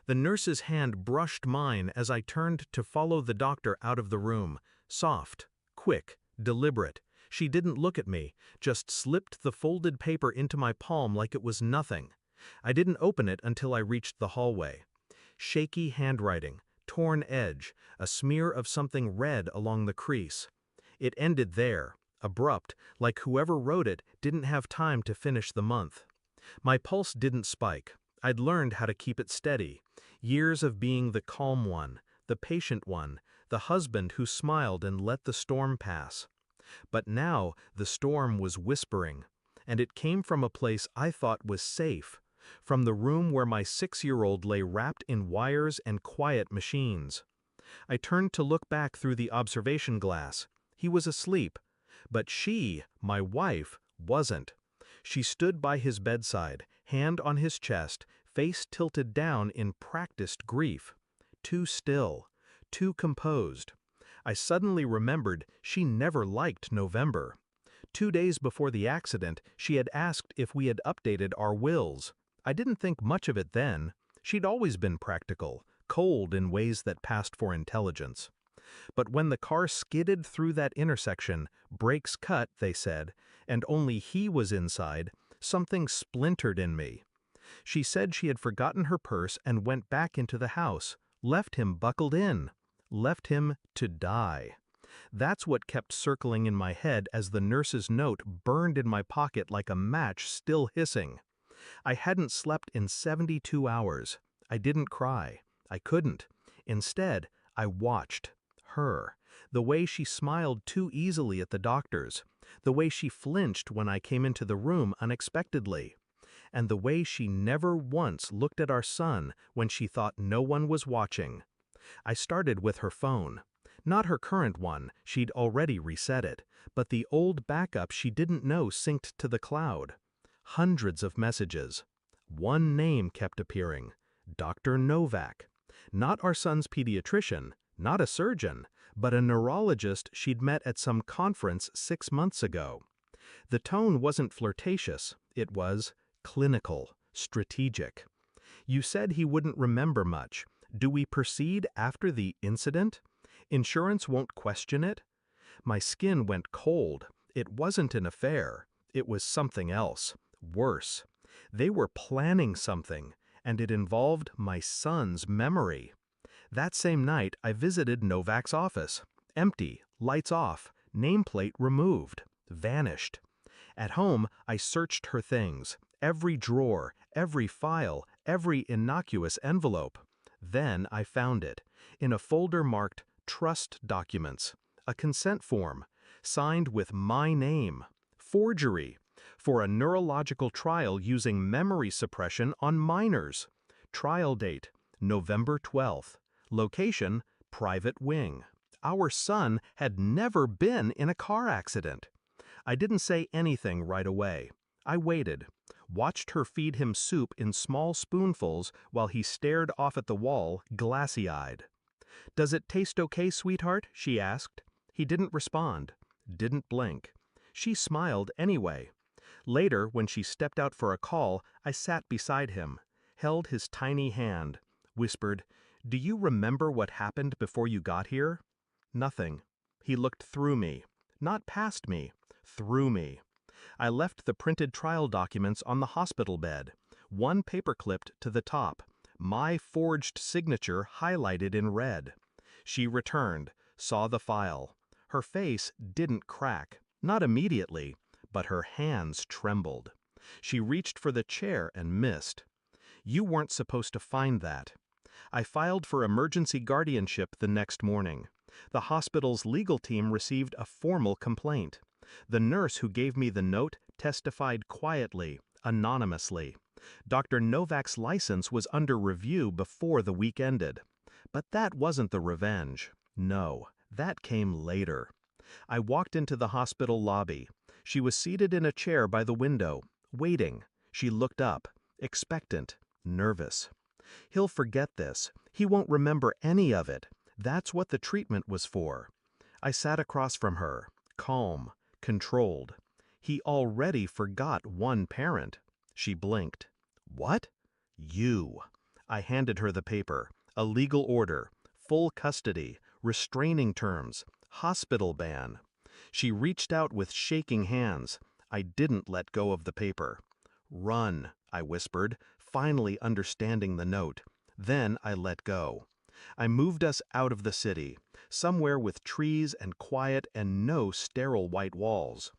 The nurse's hand brushed mine as I turned to follow the doctor out of the room. Soft, quick, deliberate. She didn't look at me, just slipped the folded paper into my palm like it was nothing. I didn't open it until I reached the hallway. Shaky handwriting, torn edge, a smear of something red along the crease. It ended there, abrupt, like whoever wrote it didn't have time to finish the month. My pulse didn't spike. I'd learned how to keep it steady. Years of being the calm one, the patient one, the husband who smiled and let the storm pass. But now the storm was whispering, and it came from a place I thought was safe, from the room where my 6-year-old lay wrapped in wires and quiet machines. I turned to look back through the observation glass. He was asleep, but she, my wife, wasn't. She stood by his bedside, hand on his chest, face tilted down in practiced grief. Too still, too composed. I suddenly remembered she never liked November. 2 days before the accident, she had asked if we had updated our wills. I didn't think much of it then. She'd always been practical, cold in ways that passed for intelligence. But when the car skidded through that intersection, brakes cut, they said, and only he was inside, something splintered in me. She said she had forgotten her purse and went back into the house, left him buckled in, left him to die. That's what kept circling in my head as the nurse's note burned in my pocket like a match still hissing. I hadn't slept in 72 hours. I didn't cry. I couldn't. Instead, I watched her, the way she smiled too easily at the doctors, the way she flinched when I came into the room unexpectedly, and the way she never once looked at our son when she thought no one was watching. I started with her phone. Not her current one, she'd already reset it, but the old backup she didn't know synced to the cloud. Hundreds of messages. One name kept appearing, Dr. Novak. Not our son's pediatrician, not a surgeon, but a neurologist she'd met at some conference 6 months ago. The tone wasn't flirtatious, it was clinical, strategic. You said he wouldn't remember much. Do we proceed after the incident? Insurance won't question it? My skin went cold. It wasn't an affair. It was something else. Worse. They were planning something, and it involved my son's memory. That same night, I visited Novak's office. Empty, lights off, nameplate removed, vanished. At home, I searched her things, every drawer, every file, every innocuous envelope. Then I found it, in a folder marked Trust Documents, a consent form, signed with my name. Forgery, for a neurological trial using memory suppression on minors. Trial date, November 12th. Location, private wing. Our son had never been in a car accident. I didn't say anything right away. I waited, watched her feed him soup in small spoonfuls while he stared off at the wall, glassy-eyed. "Does it taste okay, sweetheart?" she asked. He didn't respond, didn't blink. She smiled anyway. Later, when she stepped out for a call, I sat beside him, held his tiny hand, whispered, "Do you remember what happened before you got here?" Nothing. He looked through me, not past me, through me. I left the printed trial documents on the hospital bed, one paper-clipped to the top, my forged signature highlighted in red. She returned, saw the file. Her face didn't crack, not immediately, but her hands trembled. She reached for the chair and missed. "You weren't supposed to find that." I filed for emergency guardianship the next morning. The hospital's legal team received a formal complaint. The nurse who gave me the note testified quietly, anonymously. Dr. Novak's license was under review before the week ended. But that wasn't the revenge. No, that came later. I walked into the hospital lobby. She was seated in a chair by the window, waiting. She looked up, expectant, nervous. "He'll forget this. He won't remember any of it. That's what the treatment was for." I sat across from her, calm, controlled. "He already forgot one parent." She blinked. "What?" "You." I handed her the paper, a legal order, full custody, restraining terms, hospital ban. She reached out with shaking hands. I didn't let go of the paper. "Run," I whispered, finally understanding the note. Then I let go. I moved us out of the city, somewhere with trees and quiet and no sterile white walls.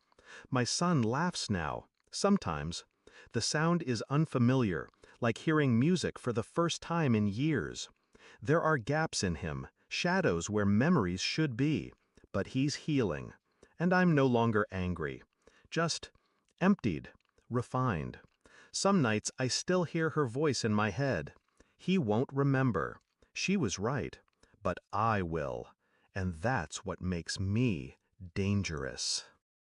My son laughs now, sometimes. The sound is unfamiliar, like hearing music for the first time in years. There are gaps in him, shadows where memories should be, but he's healing. And I'm no longer angry. Just emptied, refined. Some nights I still hear her voice in my head. He won't remember. She was right. But I will. And that's what makes me dangerous.